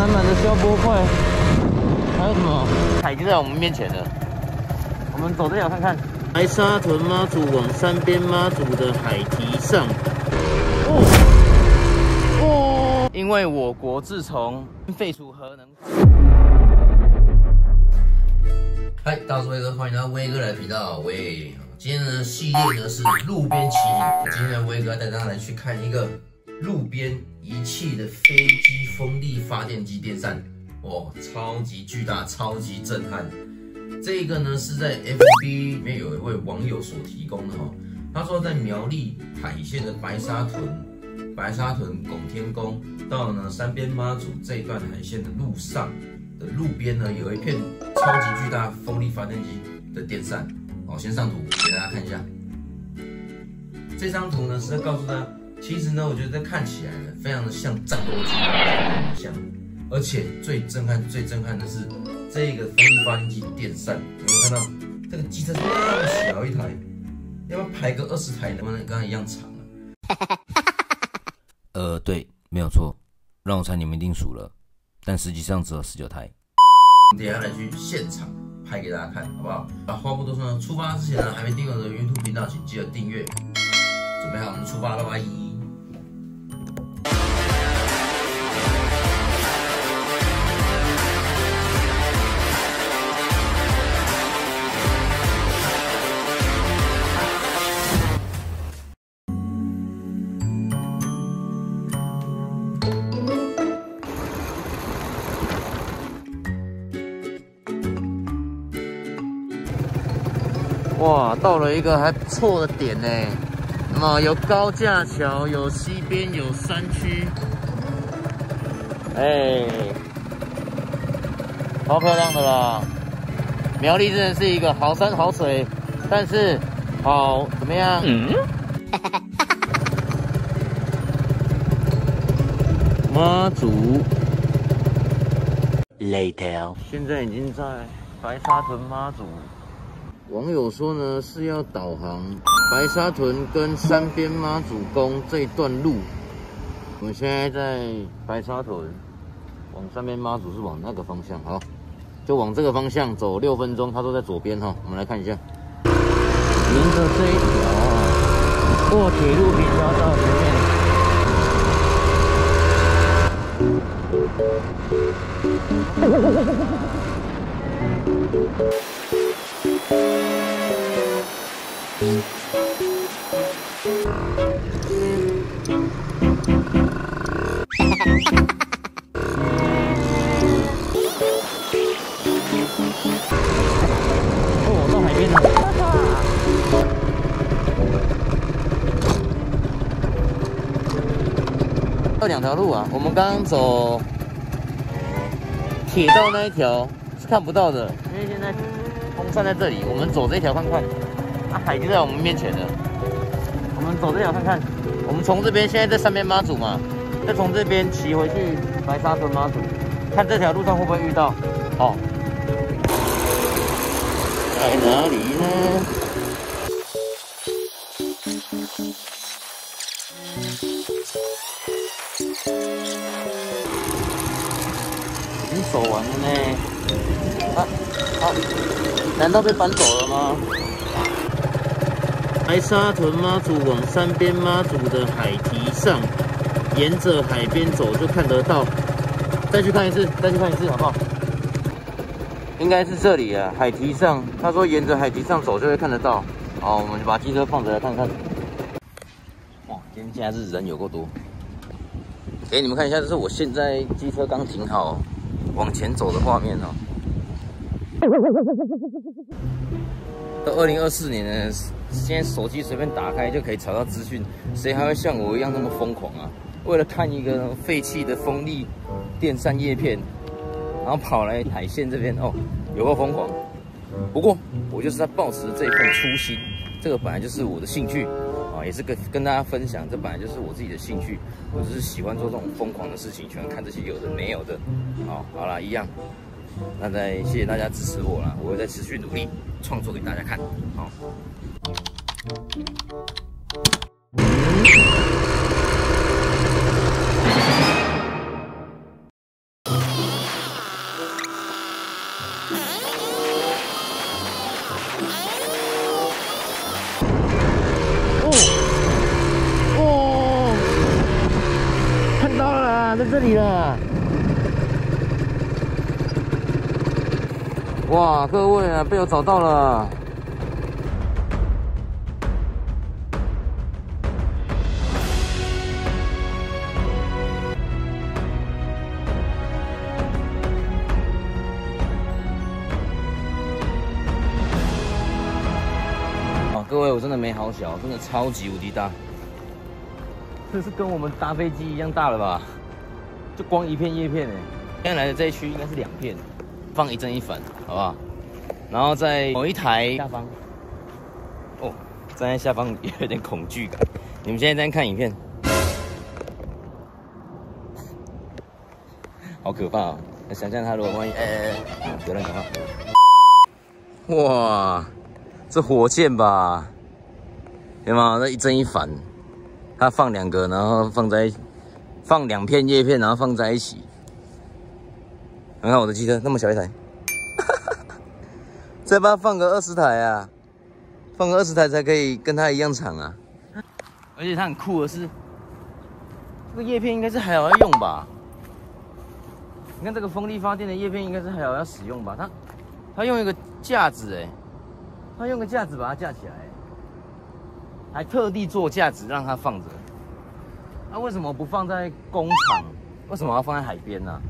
满满的消波块，还有什么？海就在我们面前了。我们走这条看看。白沙屯妈祖往山边妈祖的海堤上。哦，因为我国自从废除核能。嗨，大家好，我是威哥，欢迎来到威哥来频道。喂，今天的系列呢是路边奇景。今天威哥带大家来去看一个路边遗弃的飞机风力发电机电扇，哇，超级巨大，超级震撼。这个呢是在 FB 里面有一位网友所提供的哈，他说在苗栗海线的白沙屯拱天宫到呢山边妈祖这一段海线的路上的路边呢有一片超级巨大风力发电机的电扇。好，先上图给大家看一下。这张图呢是在告诉他，其实呢我觉得看起来呢非常的像战斗机的像，而且最震撼的是这个风力发电机电扇，有没有看到这个机车是那么小一台，要不要排个20台能不能跟它一样长啊？对，没有错，让我猜你们一定数了，但实际上只有19台。等一下来去现场拍给大家看，好不好？话不多说呢，出发之前呢，还没订阅我的 YouTube 频道，请记得订阅。准备好，我们出发了，拜拜。哇，到了一个还不错的点呢。有高架桥，有溪边，有山区，超漂亮的啦！苗栗真的是一个好山好水，但是好怎么样？妈祖 ，later， 现在已经在白沙屯妈祖。网友说呢是要导航白沙屯跟山边妈祖宫这一段路。我们现在在白沙屯，往山边妈祖是往那个方向，好，就往这个方向走6分钟，它都在左边哈。我们来看一下，沿着这一条过铁路平交道前面。哦，到海边了。有2条路啊，我们刚刚走铁道那一条是看不到的，因为现在风扇在这里。我们走这条看看，海就在我们面前了。我们走这条看看，我们从这边现在在山边妈祖嘛，再从这边骑回去白沙屯妈祖，看这条路上会不会遇到？好，在哪里呢？已经走完了呢。难道被搬走了吗？白沙屯妈祖往山边妈祖的海堤上，沿着海边走就看得到。再去看一次，好不好？应该是这里啊，海堤上。他说沿着海堤上走就会看得到。好，我们就把机车放着来看看。哇，今天假日人有够多。给你们看一下，这是我现在机车刚停好，往前走的画面哦。到2024年呢，现在手机随便打开就可以查到资讯，谁还会像我一样那么疯狂啊？为了看一个废弃的风力电扇叶片，然后跑来海线这边哦，有够疯狂。不过我就是在抱持这份初心，这个本来就是我的兴趣啊，也是跟大家分享，这本来就是我自己的兴趣，我只是喜欢做这种疯狂的事情，喜欢看这些有的没有的。好啦，一样。那再谢谢大家支持我啦，我会再持续努力创作给大家看。好。啊！哇，各位啊，被我找到了！哇，各位，我真的没好小，真的超级无敌大，这是跟我们搭飞机一样大了吧？就光一片叶片哎，现在来的这一区应该是2片。 放一正一反，好不好？然后在某一台下方，哦，站在下方有点恐惧感。你们现在在看影片，好可怕哦！想象他如果万一，有人讲话，哇，这火箭吧？有没有？那一正一反，它放2个，然后放2片叶片，然后放在一起。 你看我的机车那么小一台，再把它放个20台啊，放个20台才可以跟它一样长啊。而且它很酷的是，这个叶片应该是还好要用吧？你看这个风力发电的叶片应该是还好要使用吧？它用一个架子哎，它用个架子把它架起来，还特地做架子让它放着。那为什么不放在工厂？为什么要放在海边呢？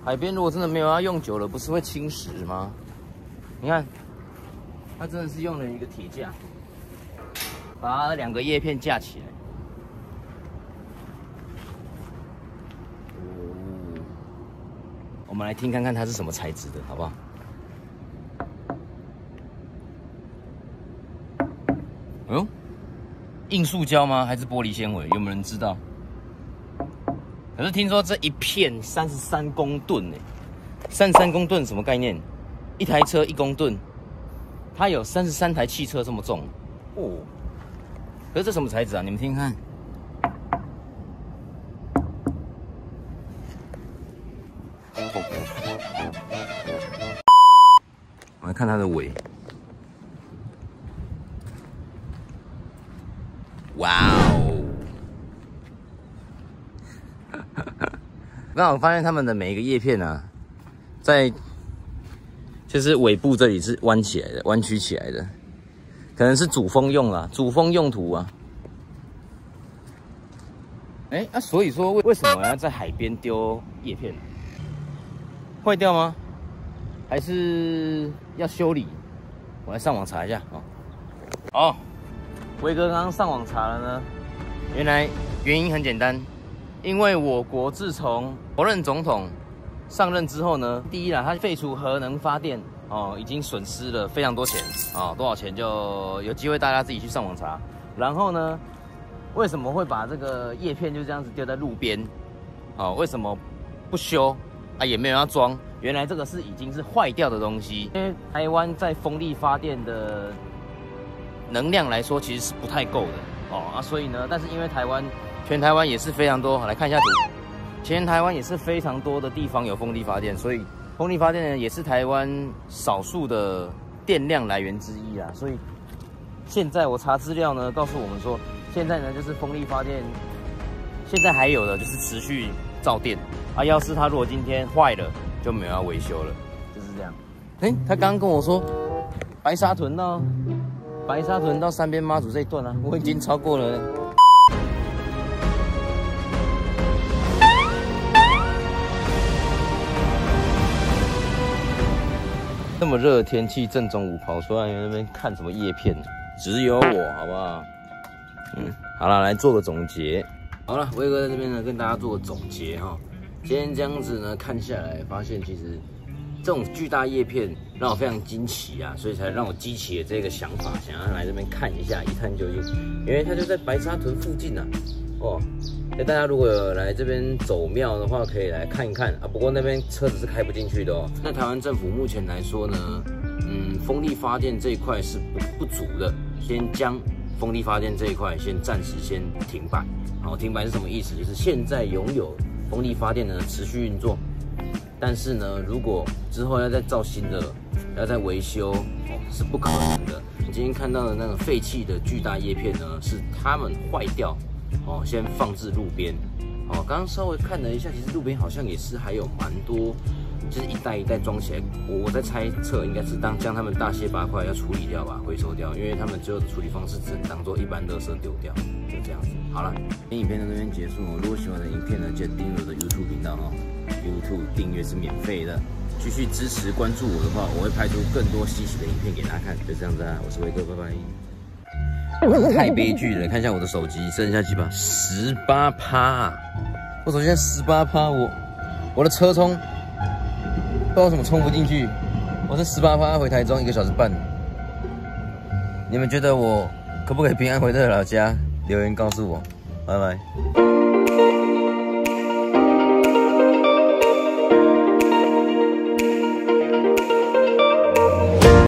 海边如果真的没有要用久了，不是会侵蚀吗？你看，它真的是用了一个铁架，把它2个叶片架起来。哦，我们来听看看它是什么材质的，好不好？哎呦，硬塑胶吗？还是玻璃纤维？有没有人知道？ 可是听说这一片33公吨呢，33公吨什么概念？一台车1公吨，它有33台汽车这么重哦。可是这什么材质啊？你们听听看。我们看它的尾，哇哦！ 刚好发现它们的每一个叶片啊，在就是尾部这里是弯起来的、弯曲起来的，可能是主风用啦，主风用途啊。所以说为什么要在海边丢叶片？坏掉吗？还是要修理？我来上网查一下哦。威哥刚刚上网查了呢，原来原因很简单。 因为我国自从某任总统上任之后呢，第一啦，他废除核能发电已经损失了非常多钱多少钱就有机会大家自己去上网查。然后呢，为什么会把这个叶片就这样子丢在路边？为什么不修啊？也没有要装，原来这个是已经是坏掉的东西。因为台湾在风力发电的能量来说，其实是不太够的所以呢，但是因为全台湾也是非常多，来看一下图。全台湾也是非常多的地方有风力发电，所以风力发电呢也是台湾少数的电量来源之一啊。所以现在我查资料呢，告诉我们说，现在呢就是风力发电，现在还有的就是持续造电啊。要是它如果今天坏了，就没有要维修了，就是这样。他刚刚跟我说，白沙屯到三边妈祖这一段啊，我已经超过了。 这么热的天气，正中午跑出来那边看什么叶片？只有我，好不好？好了，来做个总结。好了，威哥在这边呢，跟大家做个总结哈。今天这样子呢，看下来发现其实这种巨大叶片让我非常惊奇啊，所以才让我激起了这个想法，想要来这边看一下，一探究竟。因为它就在白沙屯附近啊，大家如果有来这边走庙的话，可以来看一看啊。不过那边车子是开不进去的哦。那台湾政府目前来说呢，风力发电这一块是不足的，先将风力发电这一块暂时停摆。好，停摆是什么意思？就是现在拥有风力发电呢持续运作，但是呢，如果之后要再造新的，要再维修是不可能的。你今天看到的那个废弃的巨大叶片呢，是它们坏掉。先放置路边，哦，刚刚稍微看了一下，其实路边好像也是还有蛮多，就是一袋一袋装起来。我在猜测应该是将他们大卸八块要处理掉吧，回收掉，因为他们最后的处理方式只能当做一般垃圾丢掉，就这样子。好了，今天影片到这边结束哦。如果喜欢的影片呢，记得订阅我的 YouTube 频道哦。YouTube 订阅是免费的，继续支持关注我的话，我会拍出更多稀奇的影片给大家看。就这样子啊，我是威哥，拜拜。太悲剧了，看一下我的手机，剩下几把？18%，我手机现在18%，我的车充，不知道为什么充不进去，我是18%回台中1个小时半。你们觉得我可不可以平安回到老家？留言告诉我，拜拜。